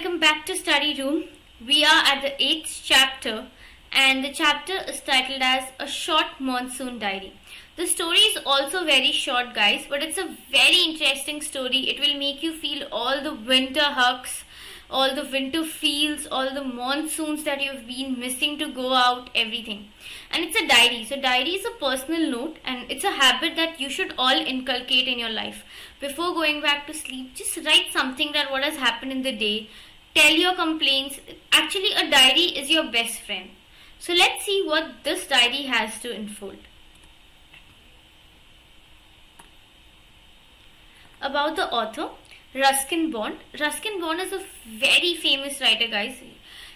welcome back to Study Room. We are at the 8th chapter, and the chapter is titled as A Short Monsoon Diary. The story is also very short, guys, but it's a very interesting story. It will make you feel all the winter hugs, all the winter feels, all the monsoons that you've been missing to go out, everything. And it's a diary. So diary is a personal note, and it's a habit that you should all inculcate in your life. Before going back to sleep, just write something that what has happened in the day. Tell your complaints. Actually, a diary is your best friend. So let's see what this diary has to unfold. About the author, Ruskin Bond. Ruskin Bond is a very famous writer, guys,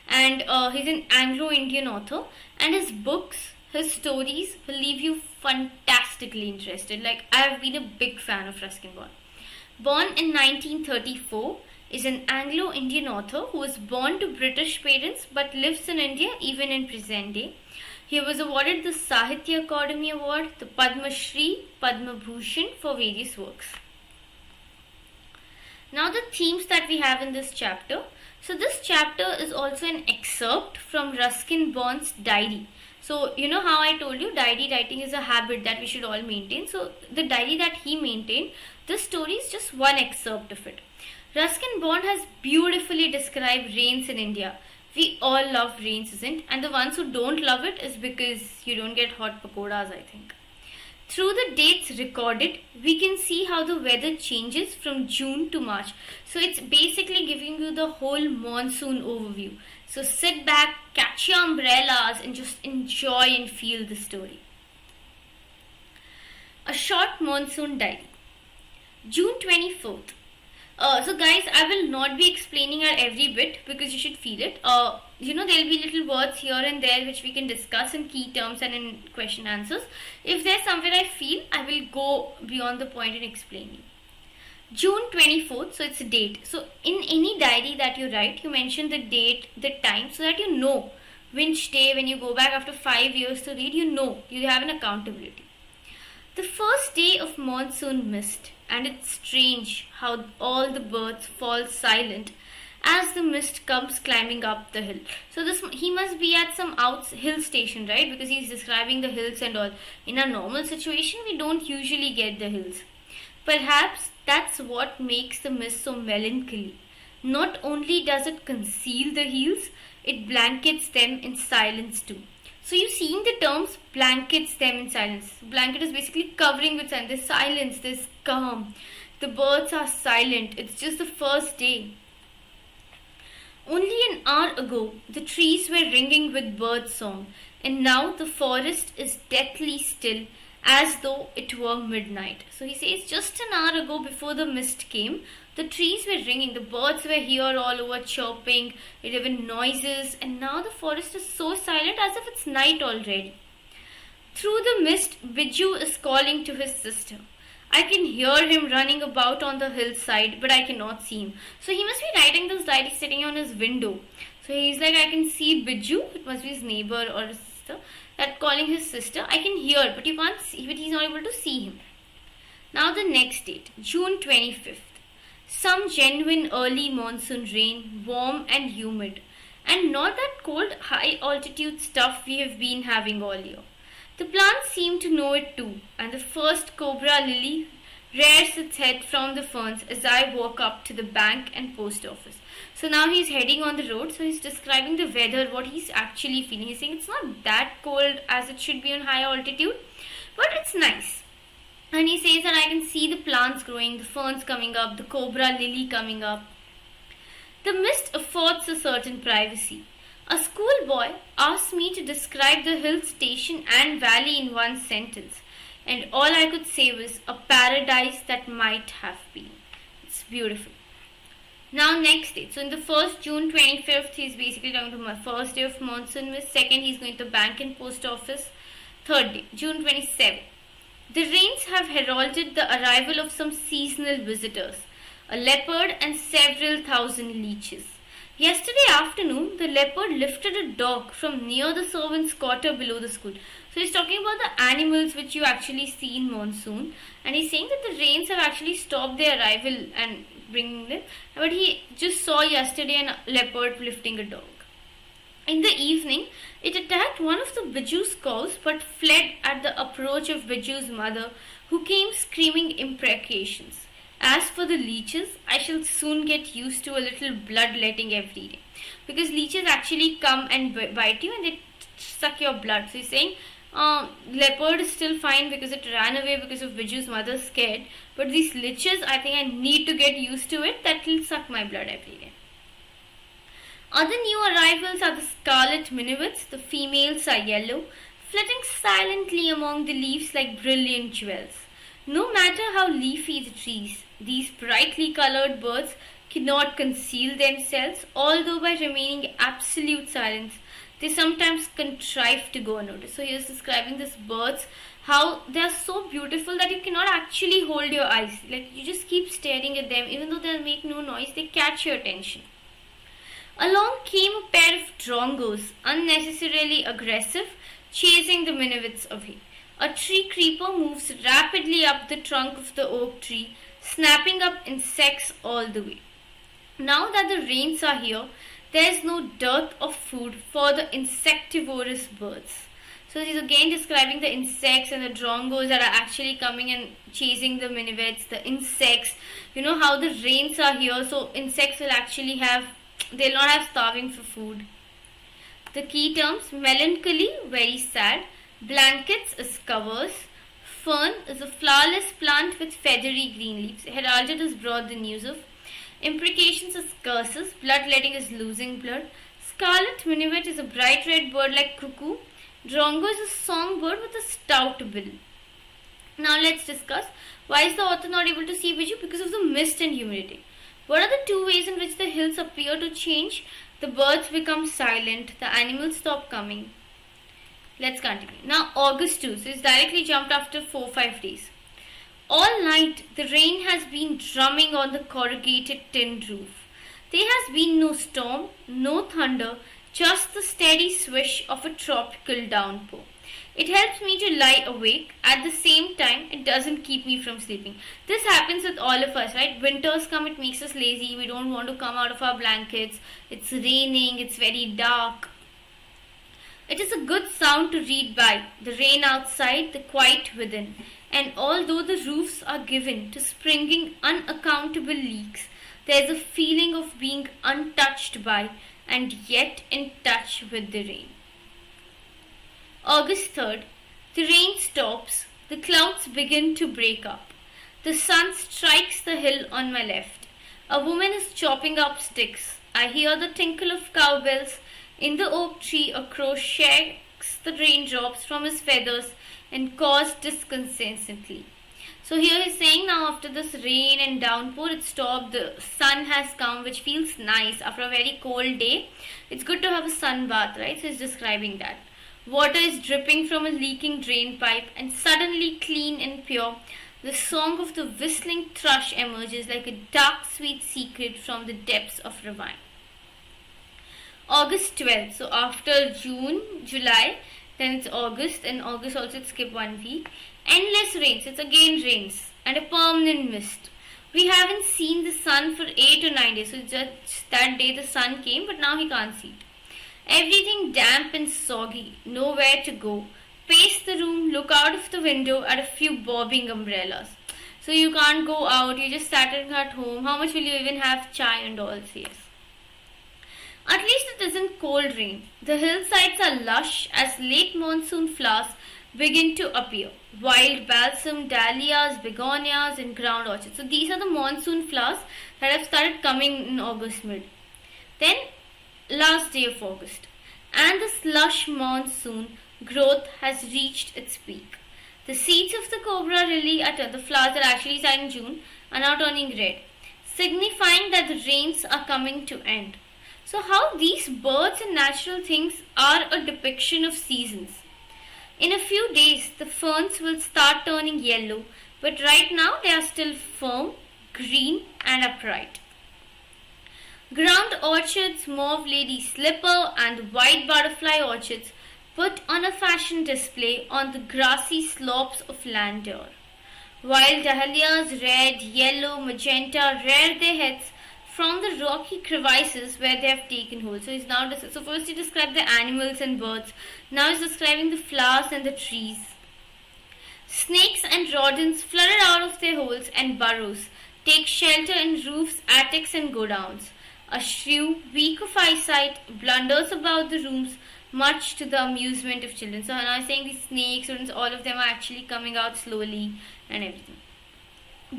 and he's an Anglo-Indian author, and his books, his stories will leave you fantastically interested. Like, I have been a big fan of Ruskin Bond. Born in 1934, is an Anglo-Indian author who was born to British parents but lives in India even in present day. He was awarded the Sahitya Akademi Award, the Padma Shri, Padma Bhushan for various works. Now the themes that we have in this chapter. So this chapter is also an excerpt from Ruskin Bond's diary. So you know how I told you diary writing is a habit that we should all maintain. So the diary that he maintained, this story is just one excerpt of it. Ruskin Bond has beautifully described rains in India. We all love rains, isn't? And the ones who don't love it is because you don't get hot pakoras, I think. Through the dates recorded, we can see how the weather changes from June to March. So it's basically giving you the whole monsoon overview. So sit back, catch your umbrellas and just enjoy and feel the story. A Short Monsoon Diary. June 24th. So guys, I will not be explaining our every bit because you should feel it. There'll be little words here and there which we can discuss in key terms and in question answers. If there's somewhere I feel, I will go beyond the point in explaining. June 24th, so it's a date. So in any diary that you write, you mention the date, the time, so that you know which day, when you go back after 5 years to read, you have an accountability. The first day of monsoon mist, and it's strange how all the birds fall silent as the mist comes climbing up the hill. So he must be at some hill station, right? Because he's describing the hills and all. In a normal situation, we don't usually get the hills. Perhaps that's what makes the mist so melancholy. Not only does it conceal the hills, it blankets them in silence too. So you're seeing the terms blankets them in silence. Blanket is basically covering with silence. There's silence, there's calm. The birds are silent. It's just the first day. Only an hour ago, the trees were ringing with bird song, and now the forest is deathly still as though it were midnight. So he says just an hour ago, before the mist came, the trees were ringing, the birds were here all over chirping, even noises, and now the forest is so silent as if it's night already. Through the mist, Biju is calling to his sister. I can hear him running about on the hillside, but I cannot see him. So he must be writing this diary sitting on his window. So he's like, I can see Biju, it must be his neighbor or his sister, that calling his sister. I can hear, but you can't see, but he's not able to see him. Now the next date, June 25th. Some genuine early monsoon rain, warm and humid, and not that cold high altitude stuff we have been having all year. The plants seem to know it too, and the first cobra lily rears its head from the ferns as I walk up to the bank and post office. So now he's heading on the road, so he's describing the weather, what he's actually feeling. He's saying it's not that cold as it should be on high altitude, but it's nice. And he says that I can see the plants growing, the ferns coming up, the cobra lily coming up. The mist affords a certain privacy. A schoolboy asked me to describe the hill station and valley in one sentence, and all I could say was a paradise that might have been. It's beautiful. Now next day. So in the first, June 25th, he's basically talking to my first day of monsoon mist. Second, he's going to bank and post office. Third day, June 27th. The rains have heralded the arrival of some seasonal visitors, a leopard and several thousand leeches. Yesterday afternoon, the leopard lifted a dog from near the servants' quarter below the school. So he's talking about the animals which you actually see in monsoon, and he's saying that the rains have actually stopped their arrival and bringing them. But he just saw yesterday a leopard lifting a dog. In the evening, it attacked one of the Biju's cows but fled at the approach of Biju's mother, who came screaming imprecations. As for the leeches, I shall soon get used to a little bloodletting every day. Because leeches actually come and bite you and they suck your blood. So he's saying leopard is still fine because it ran away because of Biju's mother scared. But these leeches, I think I need to get used to it. That will suck my blood every day. Other new arrivals are the scarlet minivets. The females are yellow, flitting silently among the leaves like brilliant jewels. No matter how leafy the trees, these brightly colored birds cannot conceal themselves, although by remaining absolute silence, they sometimes contrive to go unnoticed. So he is describing these birds, how they are so beautiful that you cannot actually hold your eyes. Like you just keep staring at them, even though they make no noise, they catch your attention. Along came a pair of drongos, unnecessarily aggressive, chasing the minivets away. A tree creeper moves rapidly up the trunk of the oak tree, snapping up insects all the way. Now that the rains are here, there is no dearth of food for the insectivorous birds. So he's again describing the insects and the drongos that are actually coming and chasing the minivets, the insects. You know how the rains are here, so insects will actually they'll not have starving for food. The key terms: melancholy, very sad; blankets is covers; fern is a flowerless plant with feathery green leaves. Heralded has brought the news of. Imprecations is curses; bloodletting is losing blood. Scarlet minivet is a bright red bird like cuckoo. Drongo is a songbird with a stout bill. Now let's discuss why is the author not able to see Biju? Because of the mist and humidity. What are the two ways in which the hills appear to change? The birds become silent, the animals stop coming. Let's continue. Now August 2, so it's directly jumped after 4-5 days. All night the rain has been drumming on the corrugated tin roof. There has been no storm, no thunder, just the steady swish of a tropical downpour. It helps me to lie awake. At the same time, it doesn't keep me from sleeping. This happens with all of us, right? Winters come, it makes us lazy. We don't want to come out of our blankets. It's raining, it's very dark. It is a good sound to read by. The rain outside, the quiet within. And although the roofs are given to springing unaccountable leaks, there is a feeling of being untouched by and yet in touch with the rain. August 3rd, the rain stops, the clouds begin to break up. The sun strikes the hill on my left. A woman is chopping up sticks. I hear the tinkle of cowbells. In the oak tree, a crow shakes the raindrops from his feathers and caws disconsolately. So here he's saying now after this rain and downpour, it stopped. The sun has come, which feels nice after a very cold day. It's good to have a sun bath, right? So he's describing that. Water is dripping from a leaking drain pipe, and suddenly clean and pure, the song of the whistling thrush emerges like a dark sweet secret from the depths of ravine. August 12th, so after June, July, then it's August, and August also it skipped 1 week. Endless rains, it's again rains, and a permanent mist. We haven't seen the sun for 8 or 9 days, so just that day the sun came, but now he can't see it. Everything damp and soggy, nowhere to go. Pace the room, look out of the window at a few bobbing umbrellas. So you can't go out, you just sat at home. How much will you even have chai and all? Yes. At least it isn't cold rain. The hillsides are lush as late monsoon flowers begin to appear. Wild balsam, dahlias, begonias and ground orchids. So these are the monsoon flowers that have started coming in August mid. Then last day of August, and the slush monsoon growth has reached its peak. The seeds of the cobra lily, the flowers that actually start in June, are now turning red, signifying that the rains are coming to end. So how these birds and natural things are a depiction of seasons. In a few days, the ferns will start turning yellow, but right now they are still firm, green and upright. Ground orchids, mauve lady slipper, and white butterfly orchids put on a fashion display on the grassy slopes of Landor. While dahlias, red, yellow, magenta, rear their heads from the rocky crevices where they have taken hold. So first he described the animals and birds. Now he's describing the flowers and the trees. Snakes and rodents flutter out of their holes and burrows, take shelter in roofs, attics, and godowns. A shrew, weak of eyesight, blunders about the rooms, much to the amusement of children. So now I'm saying these snakes, rodents, all of them are actually coming out slowly and everything.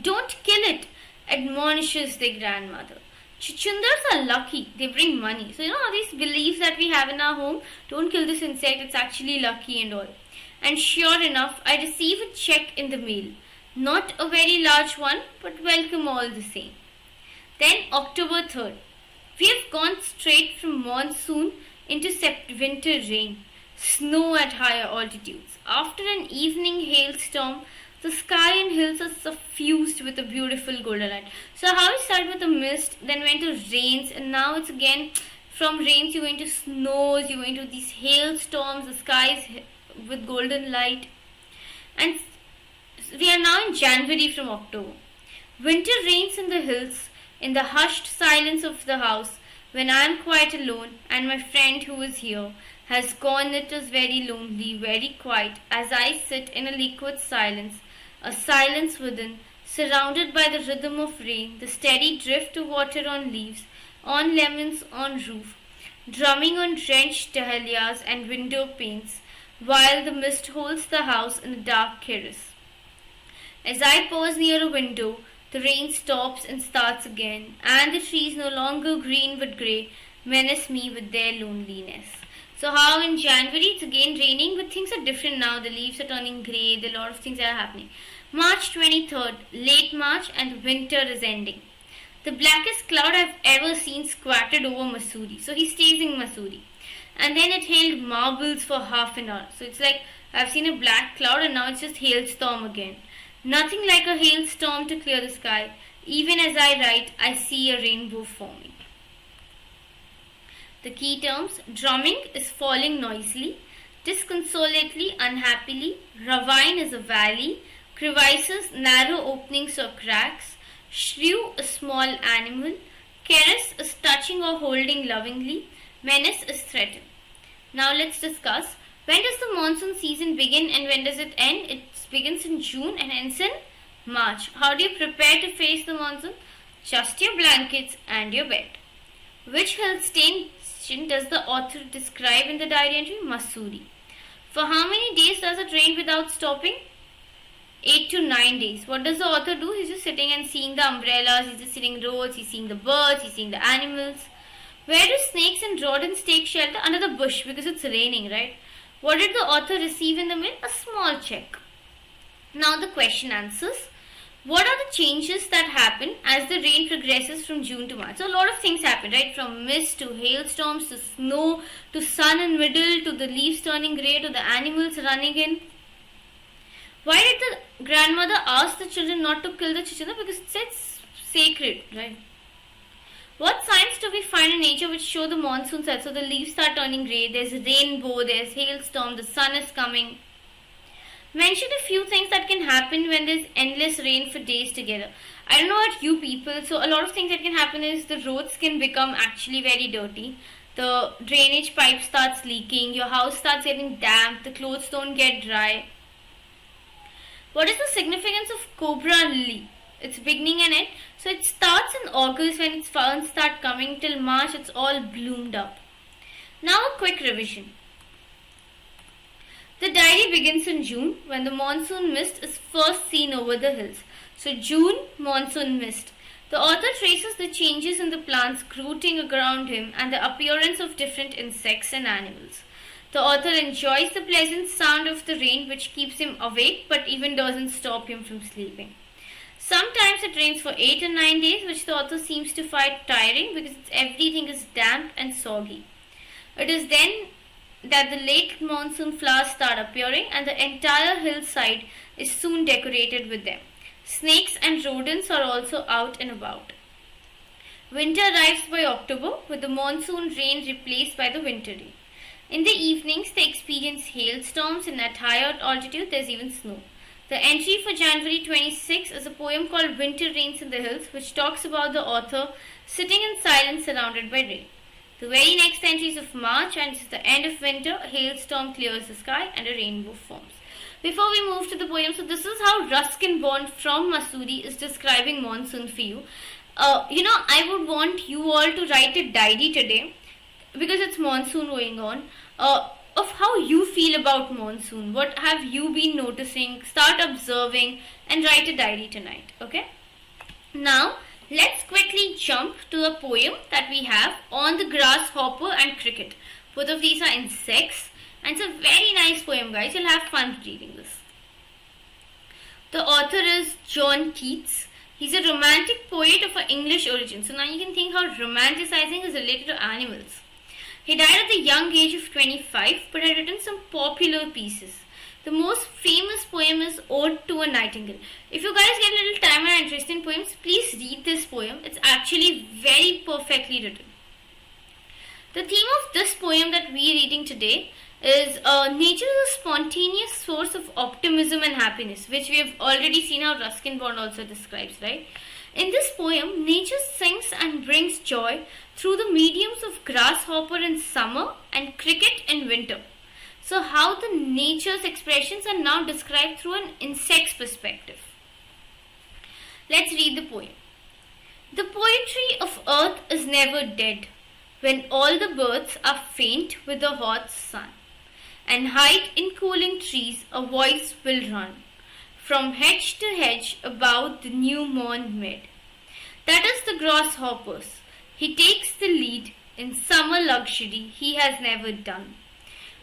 Don't kill it, admonishes their grandmother. Chuchundars are lucky, they bring money. So how these beliefs that we have in our home, don't kill this insect, it's actually lucky and all. And sure enough, I receive a check in the mail. Not a very large one, but welcome all the same. Then October 3rd. We have gone straight from monsoon into winter rain, snow at higher altitudes. After an evening hailstorm, the sky and hills are suffused with a beautiful golden light. So how it started with the mist, then went to rains, and now it's again from rains you're going to snows, you're going to these hailstorms, the skies with golden light. And we are now in January from October. Winter reigns in the hills, in the hushed silence of the house, when I am quite alone and my friend who is here has gone. It is very lonely, very quiet, as I sit in a liquid silence, a silence within, surrounded by the rhythm of rain, the steady drift of water on leaves, on lemons, on roof, drumming on drenched dahlias and window panes, while the mist holds the house in a dark caress. As I pause near a window, the rain stops and starts again, and the trees, no longer green but grey, menace me with their loneliness. So how in January it's again raining, but things are different now. The leaves are turning grey, there are a lot of things that are happening. March 23rd, late March, and winter is ending. The blackest cloud I've ever seen squatted over Missouri. So he stays in Missouri. And then it hailed marbles for half an hour. So it's like I've seen a black cloud and now it's just hailstorm again. Nothing like a hailstorm to clear the sky. Even as I write, I see a rainbow forming. The key terms: drumming is falling noisily, disconsolately, unhappily, ravine is a valley, crevices, narrow openings or cracks, shrew, a small animal, caress is touching or holding lovingly, menace is threatened. Now let's discuss, when does the monsoon season begin and when does it end? It begins in June and ends in March. How do you prepare to face the monsoon? Just your blankets and your bed. Which hill station does the author describe in the diary entry? Missouri. For how many days does it rain without stopping? 8 to 9 days. What does the author do? He's just sitting and seeing the umbrellas, he's just seeing roads, he's seeing the birds, he's seeing the animals. Where do snakes and rodents take shelter? Under the bush, because it's raining, right? What did the author receive in the mail? A small check. Now the question answers. What are the changes that happen as the rain progresses from June to March? So a lot of things happen, right? From mist to hailstorms to snow to sun in middle to the leaves turning grey to the animals running in. Why did the grandmother ask the children not to kill the chichunda? Because it says sacred, right? What signs do we find in nature which show the monsoon set? So the leaves start turning grey, there's a rainbow, there's hailstorm, the sun is coming. Mention a few things that can happen when there's endless rain for days together. I don't know about you people, so a lot of things that can happen is the roads can become actually very dirty. The drainage pipe starts leaking, your house starts getting damp, the clothes don't get dry. What is the significance of cobra lily? It's beginning and end. So it starts in August when its ferns start coming, till March it's all bloomed up. Now a quick revision. The diary begins in June when the monsoon mist is first seen over the hills. So June, monsoon mist. The author traces the changes in the plants growing around him and the appearance of different insects and animals. The author enjoys the pleasant sound of the rain which keeps him awake but even doesn't stop him from sleeping. Sometimes it rains for 8 and 9 days, which the author seems to find tiring because everything is damp and soggy. It is then that the late monsoon flowers start appearing and the entire hillside is soon decorated with them. Snakes and rodents are also out and about. Winter arrives by October, with the monsoon rain replaced by the winter rain. In the evenings, they experience hailstorms, and at higher altitude, there's even snow. The entry for January 26 is a poem called Winter Rains in the Hills, which talks about the author sitting in silence surrounded by rain. The very next entry is of March, and it's the end of winter. A hailstorm clears the sky and a rainbow forms. Before we move to the poem, so this is how Ruskin Bond from Mussoorie is describing monsoon for you. I would want you all to write a diary today, because it's monsoon going on, of how you feel about monsoon. What have you been noticing? Start observing and write a diary tonight, okay? Now, let's quickly jump to a poem that we have on the grasshopper and cricket. Both of these are insects, and it's a very nice poem, guys. You'll have fun reading this. The author is John Keats. He's a romantic poet of an English origin. So now you can think how romanticizing is related to animals. He died at the young age of 25, but had written some popular pieces. The most famous poem is Ode to a Nightingale. If you guys get a little time and interest in poems, please read this poem. It's actually very perfectly written. The theme of this poem that we're reading today is nature is a spontaneous source of optimism and happiness, which we have already seen how Ruskin Bond also describes, right? In this poem, nature sings and brings joy through the mediums of grasshopper in summer and cricket in winter. So how the nature's expressions are now described through an insect's perspective. Let's read the poem. The poetry of earth is never dead, when all the birds are faint with the hot sun, and hide in cooling trees a voice will run, from hedge to hedge about the new morn mid. That is the grasshopper's. He takes the lead in summer luxury he has never done.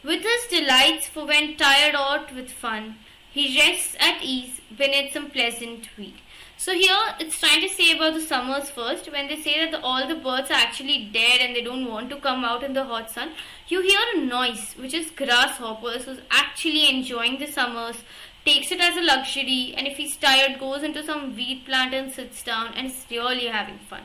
With his delights, for when tired out with fun, he rests at ease beneath some pleasant weed. So here it's trying to say about the summers first. When they say that all the birds are actually dead and they don't want to come out in the hot sun, you hear a noise which is grasshoppers who's actually enjoying the summers, takes it as a luxury, and if he's tired goes into some weed plant and sits down and is really having fun.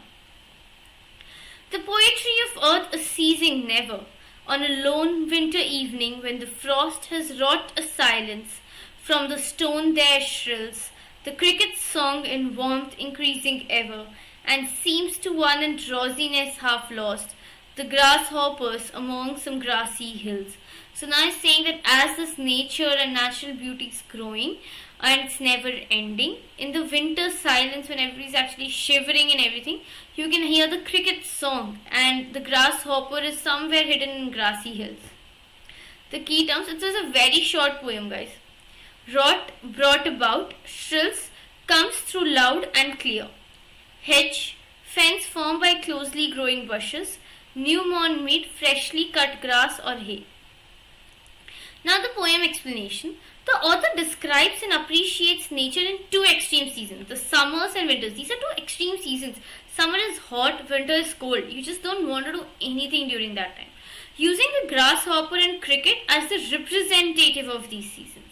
The poetry of earth is ceasing never. On a lone winter evening when the frost has wrought a silence, from the stone there shrills the cricket's song in warmth increasing ever, and seems to one in drowsiness half lost, the grasshoppers among some grassy hills. So now it's saying that as this nature and natural beauty is growing, and it's never ending, in the winter silence when everybody's actually shivering and everything, you can hear the cricket's song, and the grasshopper is somewhere hidden in grassy hills. The key terms, it is a very short poem, guys. Wrought, brought about, shrills, comes through loud and clear. Hedge, fence formed by closely growing bushes, new mown meat, freshly cut grass or hay. Now the poem explanation. The author describes and appreciates nature in two extreme seasons, the summers and winters. These are two extreme seasons. Summer is hot, winter is cold. You just don't want to do anything during that time. Using the grasshopper and cricket as the representative of these seasons.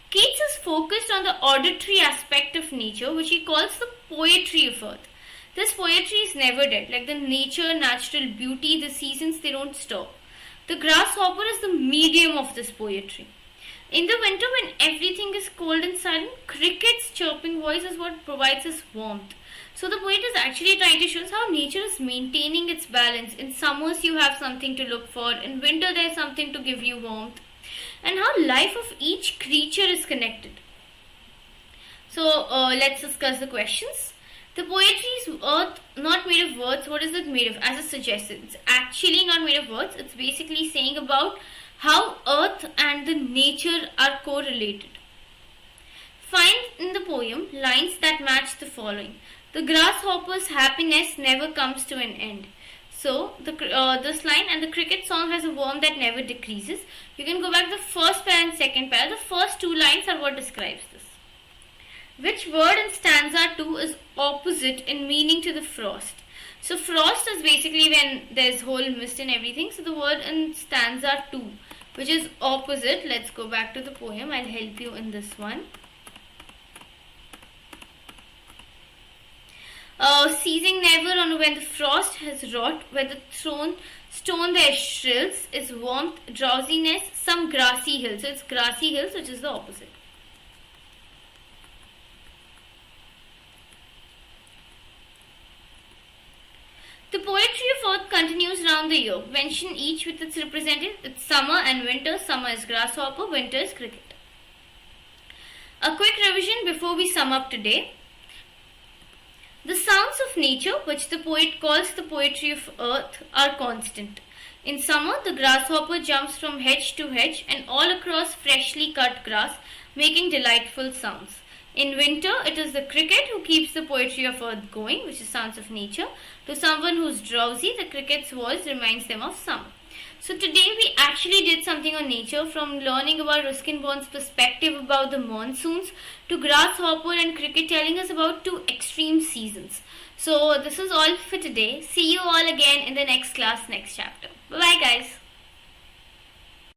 Keats is focused on the auditory aspect of nature, which he calls the poetry of earth. This poetry is never dead. Like the nature, natural beauty, the seasons, they don't stop. The grasshopper is the medium of this poetry. In the winter when everything is cold and silent, cricket's chirping voice is what provides us warmth. So the poet is actually trying to show us how nature is maintaining its balance. In summers you have something to look for, in winter there is something to give you warmth, and how life of each creature is connected. So let's discuss the questions. The poetry is earth, not made of words. What is it made of? As it suggests, it's actually not made of words. It's basically saying about how earth and the nature are correlated. Find in the poem lines that match the following. The grasshopper's happiness never comes to an end. So this line, and the cricket song has a warmth that never decreases. You can go back to the first pair and second pair. The first two lines are what describes this. Which word in stanza 2 is opposite in meaning to the frost? So frost is basically when there's whole mist and everything. So the word in stanza 2, which is opposite. Let's go back to the poem. I'll help you in this one. ceasing never on when the frost has wrought, where the stone there shrills, is warmth, drowsiness, some grassy hill. So it's grassy hills, which is the opposite. The poetry of earth continues round the year. Mention each with its representative. It's summer and winter. Summer is grasshopper, winter is cricket. A quick revision before we sum up today. The sounds of nature, which the poet calls the poetry of earth, are constant. In summer, the grasshopper jumps from hedge to hedge and all across freshly cut grass, making delightful sounds. In winter, it is the cricket who keeps the poetry of earth going, which is sounds of nature. To someone who's drowsy, the cricket's voice reminds them of summer. So today we actually did something on nature, from learning about Ruskin Bond's perspective about the monsoons to grasshopper and cricket telling us about two extreme seasons. So this is all for today. See you all again in the next class, next chapter. Bye bye guys.